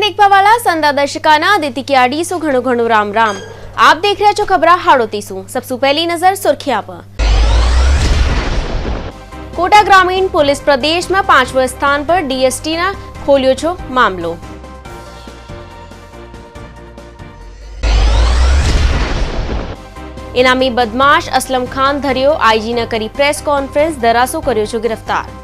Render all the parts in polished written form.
દેખવાવાળા સંદા દર્શકાના દિતિ की आड़ी सो घणो घणो राम राम। आप देख रहे છો खबरा हाड़ोती सु। सबसे पहली नजर सुर्खियां पर। कोटा ग्रामीण पुलिस प्रदेश में 5वें स्थान पर डीएसटी ना खोलियो छो मामलो। इनामी बदमाश असलम खान धरियो आईजी ने करी प्रेस कॉन्फ्रेंस, दरासो कर्यो छो गिरफ्तार।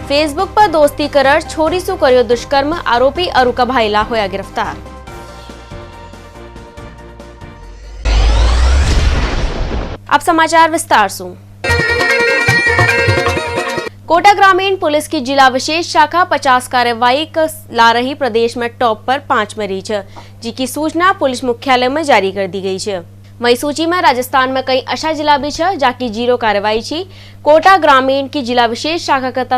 फेसबुक पर दोस्ती कर छोरी सु कर्यो दुष्कर्म, आरोपी अरुका भाईला होया गिरफ्तार। अब समाचार विस्तार से। कोटा ग्रामीण पुलिस की जिला विशेष शाखा 50 कार्यवाही ला रही प्रदेश में टॉप पर 5 में रही है, जिसकी सूचना पुलिस मुख्यालय में जारी कर दी गई है। मई सूची में राजस्थान में कई अशा जिला भी है जाकी जीरो कार्रवाई छी। कोटा ग्रामीण की जिला विशेष शाखा का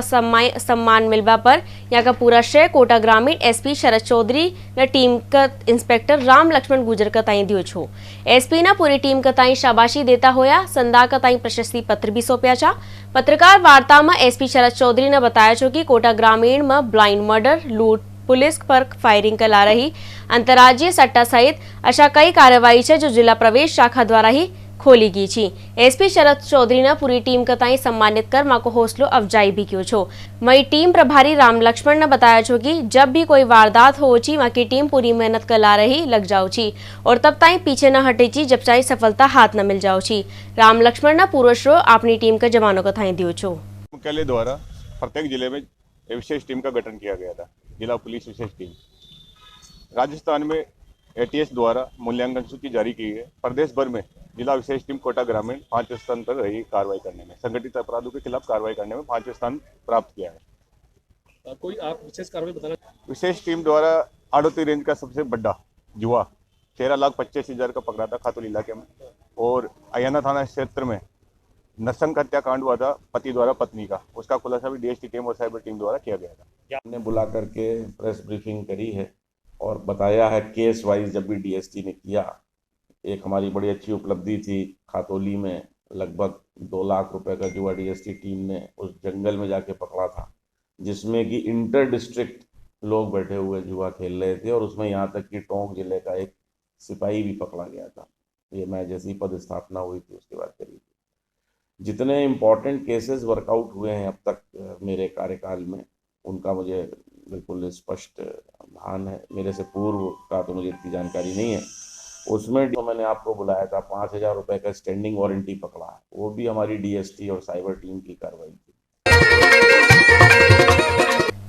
सम्मान मिलवा पर यहाँ का पूरा श्रेय कोटा ग्रामीण एसपी शरद चौधरी ने टीम का इंस्पेक्टर राम लक्ष्मण गुजर का ताई दियो छो। एसपी ने पूरी टीम का ताई शाबाशी देता होया संदा का ताई प्रशस्ति पत्र भी सौंप्या छा। पत्रकार वार्ता में एसपी शरद चौधरी ने बताया छो कि कोटा ग्रामीण में ब्लाइंड मर्डर, लूट, पुलिस पर फायरिंग कला रही अंतर्राज्यीय सट्टा सहित अशा कई कार्यवाही है जो जिला प्रवेश शाखा द्वारा ही खोली गई थी। एसपी शरद चौधरी ने पूरी टीम का ताई सम्मानित कर मां को हौसलो अफजाई भी कियो छो। मई टीम प्रभारी राम लक्ष्मण ने बताया छो कि जब भी कोई वारदात हो छी मां की टीम पूरी मेहनत कला रही लग जाओ छी और तब ताई पीछे न हटे छी जब चाहे सफलता हाथ न मिल जाओ छी। राम लक्ष्मण ने पूरा श्रेय अपनी टीम के जवानों को ताई दियो छो। मुख्यालय द्वारा प्रत्येक जिले में विशेष टीम का गठन किया गया था, जिला पुलिस विशेष टीम। राजस्थान में एटीएस द्वारा मूल्यांकन सूची जारी की है। प्रदेश भर में जिला विशेष टीम कोटा ग्रामीण 5वें स्थान पर रही कार्रवाई करने में, संगठित अपराधों के खिलाफ कार्रवाई करने में 5वें स्थान प्राप्त किया है। कोई आप विशेष कार्रवाई बताना? विशेष टीम द्वारा आड़ोती रेंज का सबसे बड़ा जुआ 13,25,000 का पकड़ा था खातूल इलाके में, और अयाना थाना क्षेत्र में नरसंग हत्याकांड हुआ था पति द्वारा पत्नी का, उसका खुलासा भी डीएसटी टीम और साइबर टीम द्वारा किया गया था। हमने बुला करके प्रेस ब्रीफिंग करी है और बताया है केस वाइज जब भी डीएसटी ने किया। एक हमारी बड़ी अच्छी उपलब्धि थी, खातौली में लगभग 2 लाख रुपए का जुआ डीएसटी टीम ने उस जंगल में जाके पकड़ा था, जिसमें कि इंटर डिस्ट्रिक्ट लोग बैठे हुए जुआ खेल रहे थे, और उसमें यहाँ तक कि टोंक जिले का एक सिपाही भी पकड़ा गया था। ये मैं जैसी पद स्थापना हुई थी उसके बाद करी थी। जितने इम्पोर्टेंट केसेस वर्कआउट हुए हैं अब तक मेरे कार्यकाल में, उनका मुझे बिल्कुल स्पष्ट भान है। मेरे से पूर्व का तो मुझे इतनी जानकारी नहीं है। उसमें तो मैंने आपको बुलाया था 5,000 रुपए का स्टैंडिंग वारंटी पकड़ा है, वो भी हमारी डीएसटी और साइबर टीम की कार्रवाई थी।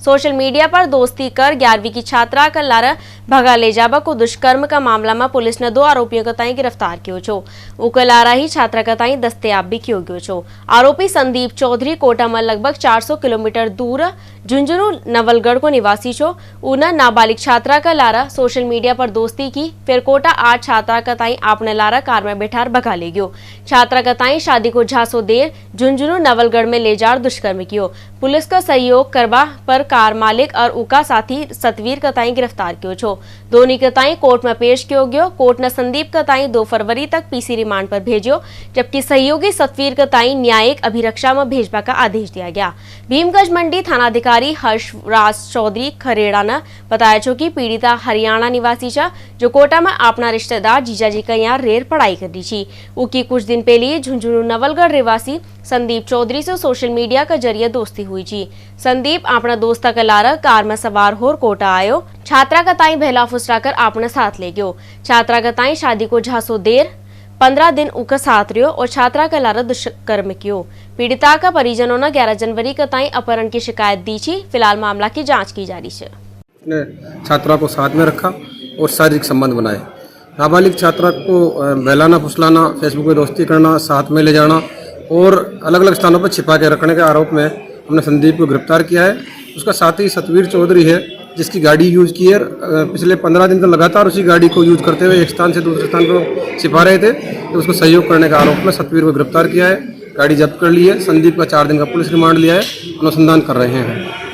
सोशल मीडिया पर दोस्ती कर 11वीं की छात्रा का लारा भगा ले जाबा को दुष्कर्म का मामला में पुलिस ने 2 आरोपियों को ताई गिरफ्तार कियो छो। उके लारा ही छात्रा का ताई दस्तयाब भी कियो गयो छो। आरोपी संदीप चौधरी कोटा में लगभग 400 किलोमीटर दूर झुंझुनू नवलगढ़ को निवासी छो। उन्हें नाबालिग छात्रा का लारा सोशल मीडिया पर दोस्ती की, फिर कोटा 8 छात्रा का ताई आपने लारा कार में बैठार भगा ले गयो। छात्रा का ताई शादी को झांसो देर झुंझुनू नवलगढ़ में ले जार दुष्कर्म कियो। पुलिस का सहयोग करवा पर कार मालिक और उका साथी सतवीर का ताई गिरफ्तार कियो छो। दोनों के ताई कोर्ट में पेश कियो गयो। कोर्ट ने संदीप का ताई 2 फरवरी तक पीसी रिमांड पर भेजो, जबकि सहयोगी सतवीर का ताई न्यायिक अभिरक्षा में भेजवा का आदेश दिया गया। भीमगंज मंडी थानाधिकारी हर्षराज चौधरी खरेड़ा ने बताया छो कि पीड़िता हरियाणा निवासी छा, जो कोटा में अपना रिश्तेदार जीजाजी का यहाँ रेर पढ़ाई कर रही थी। उकी कुछ दिन पहले झुंझुनू नवलगढ़ निवासी संदीप चौधरी से सोशल मीडिया के जरिए दोस्ती हुई थी। संदीप अपना दोस्ता का लारा कार में सवार होर कोटा आयो। छात्रा का ताई बहला फुसरा कर अपने साथ ले गयो। छात्रा का ताई शादी को झांसो देर 15 दिन उनका साथ रियो और छात्रा का लारा दुष्कर्म कियो। पीड़िता का परिजनों ने 11 जनवरी का ताई अपहरण की शिकायत दी थी। फिलहाल मामला की जांच की जा रही है। छात्रा को साथ में रखा और शारीरिक संबंध बनाए। नाबालिग छात्रा को बहलाना फुसलाना, फेसबुक पे दोस्ती करना, साथ में ले जाना और अलग अलग स्थानों पर छिपा के रखने के आरोप में हमने संदीप को गिरफ्तार किया है। उसका साथी सतवीर चौधरी है, जिसकी गाड़ी यूज की है। पिछले 15 दिन तक लगातार उसी गाड़ी को यूज करते हुए एक स्थान से दूसरे स्थान पर छिपा रहे थे, तो उसको सहयोग करने का आरोप में सतवीर को गिरफ्तार किया है। गाड़ी जब्त कर ली है। संदीप का 4 दिन का पुलिस रिमांड लिया है, अनुसंधान कर रहे हैं।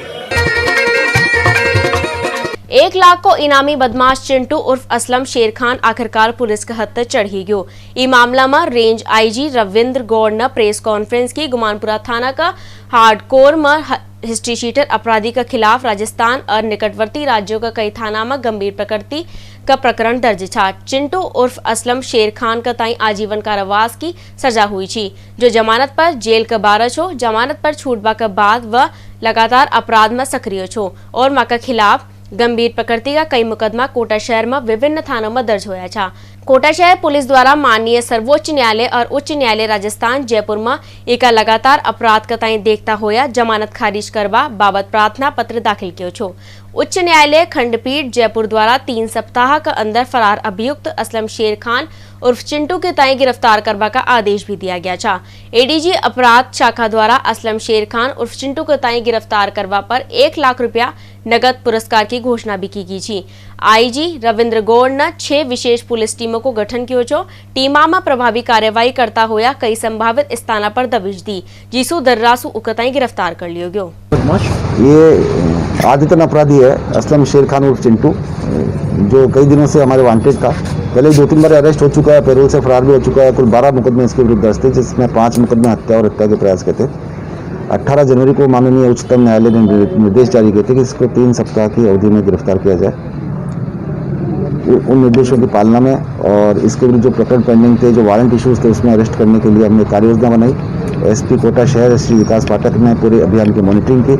1 लाख को इनामी बदमाश चिंटू उर्फ असलम शेर खान आखिरकार पुलिस के हद तक चढ़ी गयो। ई मामला में रेंज आईजी रविंद्र गौड़ ने प्रेस कॉन्फ्रेंस की गुमानपुरा थाना का हार्डकोर में हिस्ट्री शीटर अपराधी के खिलाफ राजस्थान और निकटवर्ती राज्यों का कई थाना में गंभीर प्रकृति का प्रकरण दर्ज था। चिंटू उर्फ असलम शेर खान का ताई आजीवन कारावास की सजा हुई थी, जो जमानत पर जेल के 12 छो। जमानत पर छूटवा के बाद वह लगातार अपराध में सक्रिय छो और मां के खिलाफ गंभीर प्रकृति का कई मुकदमा कोटा शहर में विभिन्न थानों में दर्ज होया था। कोटा शहर पुलिस द्वारा माननीय सर्वोच्च न्यायालय और उच्च न्यायालय राजस्थान जयपुर में एक लगातार अपराध का ताई देखता होया जमानत खारिज करवा बाबत प्रार्थना पत्र दाखिल कियो छो। उच्च न्यायालय खंडपीठ जयपुर द्वारा 3 सप्ताह के अंदर फरार अभियुक्त असलम शेर खान उर्फ चिंटू के ताई गिरफ्तार करवा का आदेश भी दिया गया था। एडीजी अपराध शाखा द्वारा असलम शेर खान उर्फ चिंटू के ताई गिरफ्तार करवा पर 1 लाख रुपया नगद पुरस्कार की घोषणा भी की गई थी। आईजी रविंद्र गौड़ ने 6 विशेष पुलिस टीमों को गठन कियो छो। टीमा में प्रभावी कार्यवाही करता होया कई संभावित स्थान पर दबिश दी, जिसु दर्रासु उकताई गिरफ्तार कर लियो गयो। ये आदितन अपराधी है असलम शेर खान उर्फ चिंटू, जो कई दिनों से हमारे वांटेड था। पहले 2-3 बार अरेस्ट हो चुका है, पैरोल से फरार भी हो चुका है। कुल 12 मुकदमे इसके विरुद्ध दर्ज थे, जिसमें 5 मुकदमे हत्या और हत्या के प्रयास के थे। 18 जनवरी को माननीय उच्चतम न्यायालय ने निर्देश जारी किए थे कि इसको 3 सप्ताह की अवधि में गिरफ्तार किया जाए। उन निर्देशों की पालना में और इसके विरुद्ध जो प्रकरण पेंडिंग थे, जो वारंट इश्यूज थे, उसमें अरेस्ट करने के लिए हमने कार्य योजना बनाई। एसपी कोटा शहर श्री विकास पाठक ने पूरे अभियान की मॉनिटरिंग की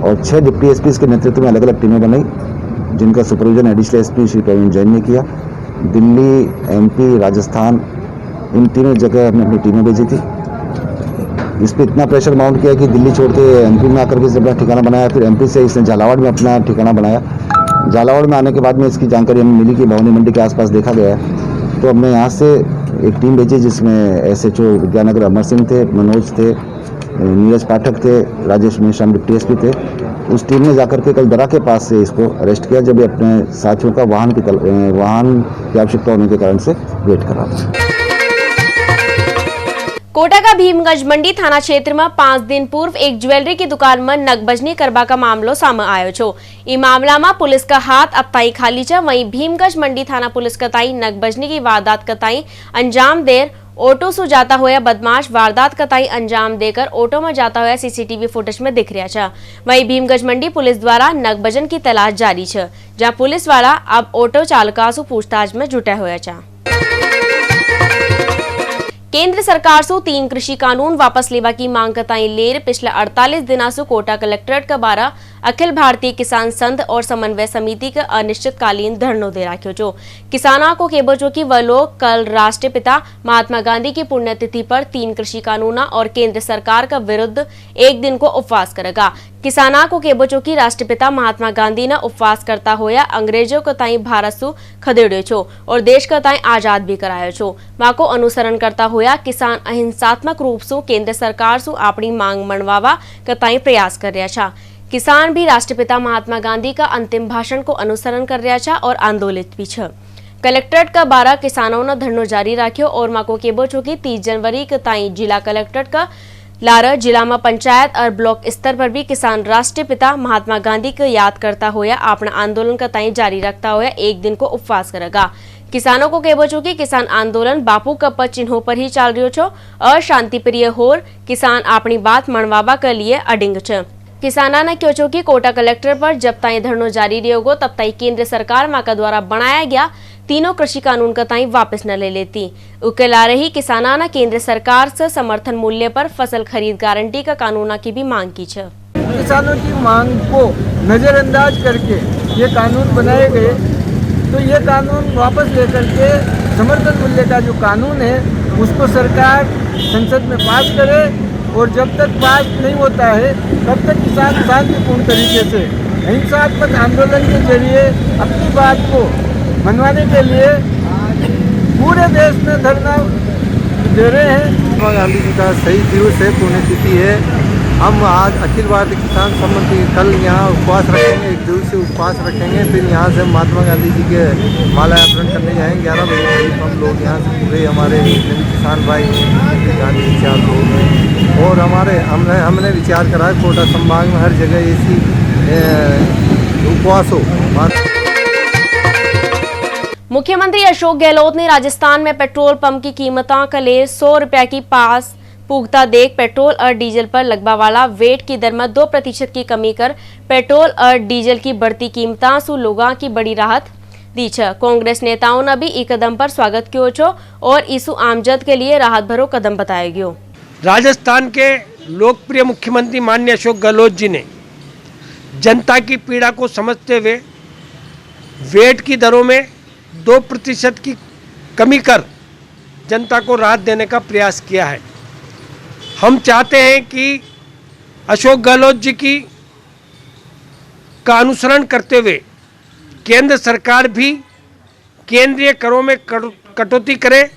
और 6 डिप्टी एसपी के नेतृत्व में अलग अलग टीमें बनाई, जिनका supervision additional SP Shri Praveen Jain ने किया। दिल्ली, एमपी, राजस्थान, इन तीनों जगह हमने अपनी टीमें भेजी थी। इस पर इतना प्रेशर माउंट किया कि दिल्ली छोड़ के एमपी में आकर के इसने अपना ठिकाना बनाया, फिर एमपी से इसने झालावाड़ में अपना ठिकाना बनाया। झालावाड़ में आने के बाद में इसकी जानकारी हमें मिली कि भवानी मंडी के आसपास देखा गया है, तो हमने यहाँ से एक टीम भेजी, जिसमें एसएचओ विज्ञानगर अमर सिंह थे, मनोज थे, नीरज पाठक थे, राजेश मेश्राम डिप्टी एसपी थे। उस टीम ने जाकर के कल दरा के पास से इसको अरेस्ट किया, जब ये अपने साथियों का वाहन की आवश्यकता होने के कारण से वेट कर रहा था। कोटा का भीमगंज मंडी थाना क्षेत्र में 5 दिन पूर्व एक ज्वेलरी की दुकान में नकबजनी करवा का मामलो सामने आयो छो। ई मामला में पुलिस का हाथ अब ताई खाली छ। वहीं भीमगंज मंडी थाना पुलिस का ताई नकबजनी की वारदात का ताई अंजाम देर ऑटो से जाता हुआ बदमाश वारदात का ताई अंजाम देकर ऑटो में जाता हुआ सीसीटीवी फुटेज में दिख रहा था। वहीं भीमगंज मंडी पुलिस द्वारा नकबजन की तलाश जारी छ, जहां पुलिस वाला अब ऑटो चालका से पूछताछ में जुटा हुआ था। केंद्र सरकार से 3 कृषि कानून वापस लेवा की मांग कताई लेर पिछले 48 दिनों से कोटा कलेक्ट्रेट का 12 अखिल भारतीय किसान संघ और समन्वय समिति का अनिश्चितकालीन धरनो दे रखो जो किसानों को केबो जो कि वह लोग कल राष्ट्रपिता महात्मा गांधी की पुण्यतिथि पर 3 कृषि कानून और केंद्र सरकार का विरुद्ध 1 दिन को उपवास करेगा। किसानों को केबो जो कि राष्ट्रपिता महात्मा गांधी ने उपवास करता होया अंग्रेजों को ताई भारत सु खदेड़ो छो और देश का ताई आजाद भी करायो छो। मां को अनुसरण करता होया किसान अहिंसात्मक रूप से केंद्र सरकार सु अपनी मांग मनवावा का ताई प्रयास कर रहा था। किसान भी राष्ट्रपिता महात्मा गांधी का अंतिम भाषण को अनुसरण कर रहा था और आंदोलित भी छ। कलेक्ट्रेट का 12 किसानों ने धरनो जारी रखो और मां को केबो जो कि 30 जनवरी के ताई जिला कलेक्ट्रेट का लारा जिला में पंचायत और ब्लॉक स्तर पर भी किसान राष्ट्रपिता महात्मा गांधी को याद करता हुआ अपना आंदोलन का ताई जारी रखता हुआ 1 दिन को उपवास करेगा। किसानों को केबो जो कि किसान आंदोलन बापू का पद चिन्हों पर ही चल रही छो और शांति प्रिय होर किसान अपनी बात मनवाबा के लिए अडिंग छ। किसाना ने क्यों चो कि कोटा कलेक्टर पर जब ताई धरनो जारी रहेगो तब ताई केंद्र सरकार मां का द्वारा बनाया गया 3 कृषि कानून का ताई वापस न ले लेती। उकेला रही किसाना ने केंद्र सरकार से समर्थन मूल्य पर फसल खरीद गारंटी का कानून की भी मांग की छ। किसानों की मांग को नजरअंदाज करके ये कानून बनाए गए, तो ये कानून वापस लेकर के समर्थन मूल्य का जो कानून है उसको सरकार संसद में पास करे और जब तक पास नहीं होता है तब तक किसान शांतिपूर्ण तरीके से हिंसात्मक आंदोलन के जरिए अपनी बात को मनवाने के लिए पूरे देश में धरना दे रहे हैं। महात्मा गांधी जी का सही दिवस है, पुण्यतिथि है। हम आज अखिल भारतीय किसान समिति कल यहाँ उपवास रखेंगे, 1 दिवसीय उपवास रखेंगे। फिर यहाँ से महात्मा गांधी जी के माल्यार्पण करने जाएंगे 11 बजे करीब। हम लोग यहाँ से पूरे हमारे किसान भाई गांधी विचार लोग हैं और हमने विचार करा है कोटा संभाग में हर जगह ऐसी उपवास हो। मुख्यमंत्री अशोक गहलोत ने राजस्थान में पेट्रोल पंप की कीमतों का ले 100 रुपये की पास पुख्ता देख पेट्रोल और डीजल पर लगवा वाला वेट की दर में 2% की कमी कर पेट्रोल और डीजल की बढ़ती कीमतों से लोगों की बड़ी राहत दी छ। कांग्रेस नेताओं ने भी इस कदम पर स्वागत किया छो और इसु आमजद के लिए राहत भरो कदम बताया गयो। राजस्थान के लोकप्रिय मुख्यमंत्री माननीय अशोक गहलोत जी ने जनता की पीड़ा को समझते हुए वेट की दरों में 2% की कमी कर जनता को राहत देने का प्रयास किया है। हम चाहते हैं कि अशोक गहलोत जी का अनुसरण करते हुए केंद्र सरकार भी केंद्रीय करों में कटौती करे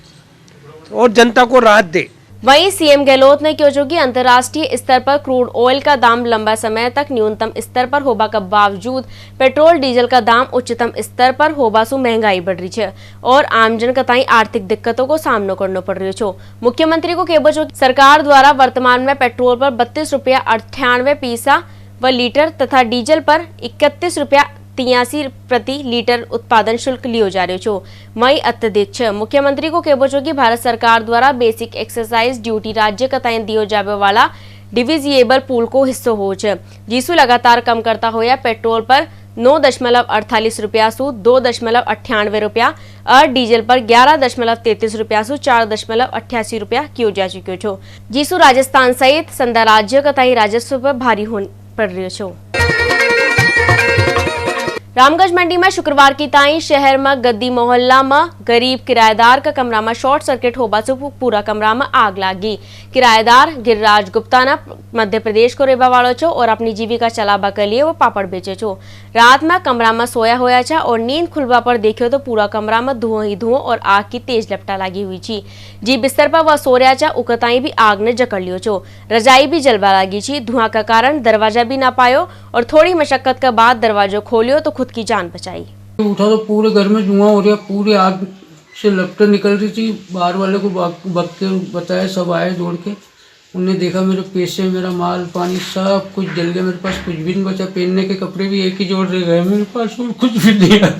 और जनता को राहत दे। वहीं सीएम गहलोत ने क्यों कि अंतर्राष्ट्रीय स्तर पर क्रूड ऑयल का दाम लंबा समय तक न्यूनतम स्तर पर होबा के बावजूद पेट्रोल डीजल का दाम उच्चतम स्तर पर होबा से महंगाई बढ़ रही है और आमजन का ताई आर्थिक दिक्कतों को सामना करना पड़ रही है। मुख्यमंत्री को केबो सरकार द्वारा वर्तमान में पेट्रोल पर 32 रुपया 98 पैसा व लीटर तथा डीजल पर 31 रुपया 83 प्रति लीटर उत्पादन शुल्क लियो जा रहे छो। मई अत्यधिक मुख्यमंत्री को केबो कि भारत सरकार द्वारा बेसिक एक्सरसाइज ड्यूटी राज्य का तय दियो जावे वाला डिविजिएबल पूल को हिस्सो हो जिसु लगातार कम करता होया पेट्रोल पर 9.48 रुपया सु 2.98 रुपया और डीजल पर 11.33 रुपया सु 4.88 रुपया कियो जा चुक्यो छो जिसु राजस्थान सहित संदा राज्य का तय राजस्व पर भारी पड़ रही छो। रामगंज मंडी में शुक्रवार की ताई शहर में गद्दी मोहल्ला में गरीब किराएदार का कमरा में शॉर्ट सर्किट होबा से पूरा कमरा में आग लागी। किराएदार गिरिराज गुप्ता ने मध्य प्रदेश को रेबा वालो छो और अपनी जीविका चलाबा के लिए वो पापड़ बेचे छो। रात में कमरा में सोया होया छा और नींद खुलवा पर देखियो तो पूरा कमरा में धुआं ही धुआं और आग की तेज लपटा लगी हुई छी। जी बिस्तर पर वह सो रहा छा उकताई भी आग ने जकड़ लियो छो। रजाई भी जलवा लगी छी। धुआं का कारण दरवाजा भी ना पायो और थोड़ी मशक्कत के बाद दरवाजा खोलियो तो खुद की जान बचाई। उठा तो पूरे घर में धुआं हो रहा, पूरी आग से लपटें निकल रही थी। बाहर वाले को वक्त के बताया, सब आए दौड़ के। उन्हें देखा मेरे पैसे, मेरा माल पानी सब कुछ जल गया। मेरे पास कुछ भी नहीं बचा, पहनने के कपड़े भी एक ही जोड़ रह गए मेरे पास और कुछ भी नहीं है।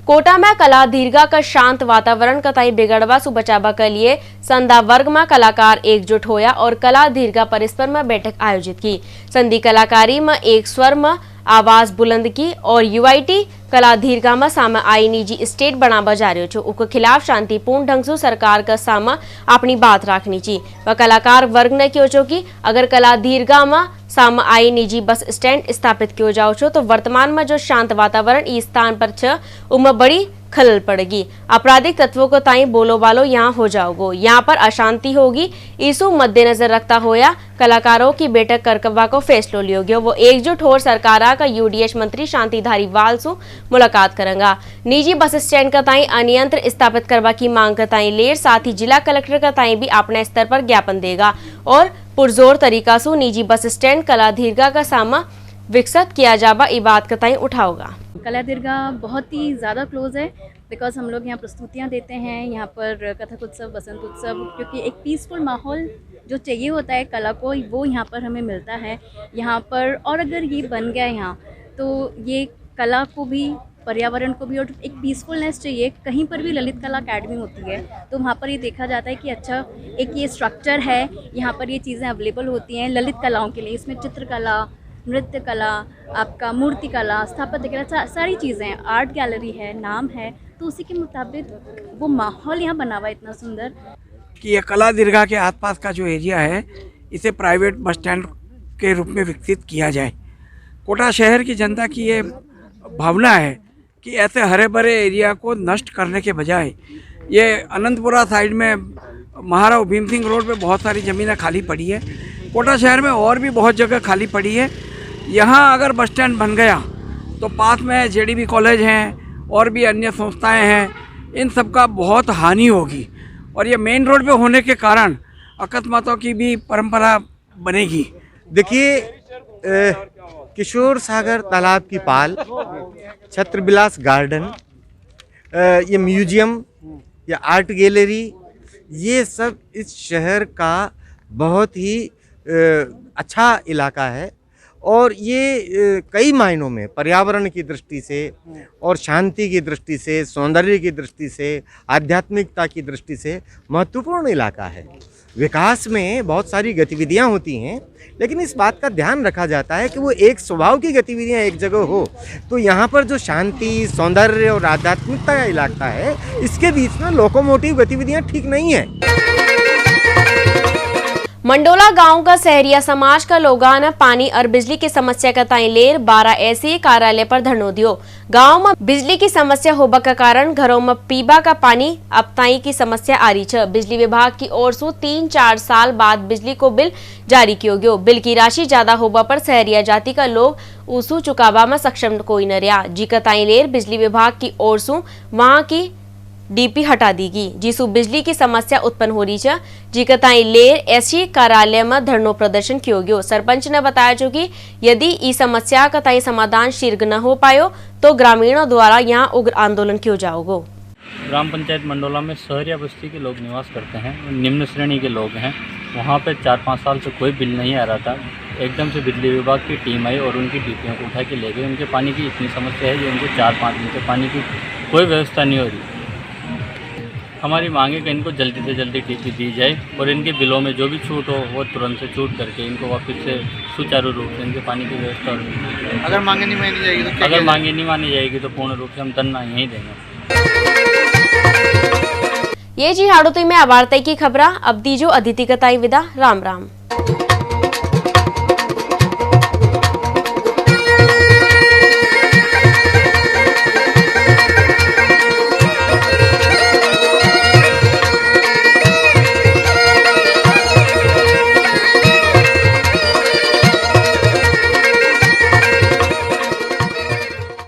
कोटा में कला दीर्घा का शांत वातावरण का तय बिगड़वा से बचावा के लिए संधा वर्ग में कलाकार एकजुट होया और कला दीर्घा परिसर में बैठक आयोजित की। संधि कलाकारी में एक स्वर में आवाज बुलंद की और यूआईटी कला दीर्घा में सामा आई निजी स्टेट बनावा जा रहे छो। उनके खिलाफ शांतिपूर्ण ढंग से सरकार का सामा अपनी बात रखनी चाहिए। वह कलाकार वर्ग ने क्यों छो कि अगर कला दीर्घा में सामा आई निजी बस स्टैंड स्थापित किया जाओ छो तो वर्तमान में जो शांत वातावरण इस स्थान पर छ उनमें बड़ी खलल पड़ेगी। आपराधिक तत्वों को ताई बोलो बालो यहाँ हो जाओगो, यहाँ पर अशांति होगी। इसु मद्देनजर रखता होया कलाकारों की बैठक करवा को फैसलो लियो गयो। वो एकजुट हो सरकार का यूडीएच मंत्री शांति धारीवाल से मुलाकात करेंगा। निजी बस स्टैंड का ताई अनियंत्र स्थापित करवा की मांग का ताई लेर, साथ ही जिला कलेक्टर का ताई भी अपने स्तर पर ज्ञापन देगा और पुरजोर तरीका से निजी बस स्टैंड कला दीर्घा का सामा विकसित किया जाबा ई बात का ताई उठाओगा। कला दीर्घा बहुत ही ज़्यादा क्लोज है बिकॉज हम लोग यहाँ प्रस्तुतियाँ देते हैं, यहाँ पर कथक उत्सव, बसंत उत्सव, क्योंकि एक पीसफुल माहौल जो चाहिए होता है कला को वो यहाँ पर हमें मिलता है यहाँ पर। और अगर ये बन गया यहाँ तो ये कला को भी, पर्यावरण को भी और एक पीसफुलनेस चाहिए। कहीं पर भी ललित कला अकेडमी होती है तो वहाँ पर ये देखा जाता है कि अच्छा एक ये स्ट्रक्चर है, यहाँ पर ये चीज़ें अवेलेबल होती हैं ललित कलाओं के लिए। इसमें चित्रकला, नृत्य कला, आपका मूर्ति कला, स्थापत्य कला, सारी चीज़ें, आर्ट गैलरी है, नाम है, तो उसी के मुताबिक वो माहौल यहाँ बना हुआ इतना सुंदर कि ये कला दीर्घा के आसपास का जो एरिया है इसे प्राइवेट बस स्टैंड के रूप में विकसित किया जाए। कोटा शहर की जनता की ये भावना है कि ऐसे हरे भरे एरिया को नष्ट करने के बजाय ये अनंतपुरा साइड में महाराव भीम सिंह रोड पे बहुत सारी ज़मीनें खाली पड़ी है। कोटा शहर में और भी बहुत जगह खाली पड़ी है। यहाँ अगर बस स्टैंड बन गया तो पास में जेडीबी कॉलेज हैं और भी अन्य संस्थाएं हैं, इन सब का बहुत हानि होगी और ये मेन रोड पे होने के कारण अकस्मातों की भी परंपरा बनेगी। देखिए, किशोर सागर तालाब की पाल, छत्रबिलास गार्डन, ये म्यूजियम या आर्ट गैलरी, ये सब इस शहर का बहुत ही अच्छा इलाका है और ये कई मायनों में पर्यावरण की दृष्टि से और शांति की दृष्टि से, सौंदर्य की दृष्टि से, आध्यात्मिकता की दृष्टि से महत्वपूर्ण इलाका है। विकास में बहुत सारी गतिविधियां होती हैं, लेकिन इस बात का ध्यान रखा जाता है कि वो एक स्वभाव की गतिविधियां एक जगह हो, तो यहाँ पर जो शांति, सौंदर्य और आध्यात्मिकता का इलाका है, इसके बीच में लोकोमोटिव गतिविधियां ठीक नहीं है। मंडोला गांव का सहरिया समाज का लोगान पानी और बिजली की समस्या का ताई लेर 12 ऐसी कार्यालय पर धरनो दियो। गांव में बिजली की समस्या होबा का कारण घरों में पीबा का पानी अब ताई की समस्या आ रही है। बिजली विभाग की ओर से 3-4 साल बाद बिजली को बिल जारी कियो गयो। बिल की राशि ज्यादा होबा पर सहरिया जाति का लोग उसू चुकावा में सक्षम कोई न रहा। जी का ताई लेर बिजली विभाग की ओर से वहाँ की डीपी हटा दीगी, जिसु बिजली की समस्या उत्पन्न हो रही है। जिकताई लेर एससी कार्यालय में धरनो प्रदर्शन कियो गयो। सरपंच ने बताया जो कि यदि इस समस्या का ताई समाधान शीघ्र न हो पायो तो ग्रामीणों द्वारा यहाँ उग्र आंदोलन किया जाओगे। ग्राम पंचायत मंडोला में शहरिया बस्ती के लोग निवास करते हैं, निम्न श्रेणी के लोग हैं। वहाँ पे 4-5 साल से कोई बिल नहीं आ रहा था। एकदम से बिजली विभाग की टीम आई और उनकी डीपीओ को उठा के ले गए। उनके पानी की इतनी समस्या है जो उनको 4-5 दिन से पानी की कोई व्यवस्था नहीं हो रही। हमारी मांग है कि इनको जल्दी से जल्दी डीपी दी जाए और इनके बिलों में जो भी छूट हो वो तुरंत से छूट करके इनको वापस से सुचारू रूप से इनके पानी की व्यवस्था हो। अगर मांगे नहीं मानी जाएगी तो अगर मांगे नहीं मानी जाएगी तो पूर्ण रूप से हम धरना यहीं देंगे। ये जी हाड़ोती में आवारतई की खबरा अब दीजो अदिति कताई विदा। राम राम।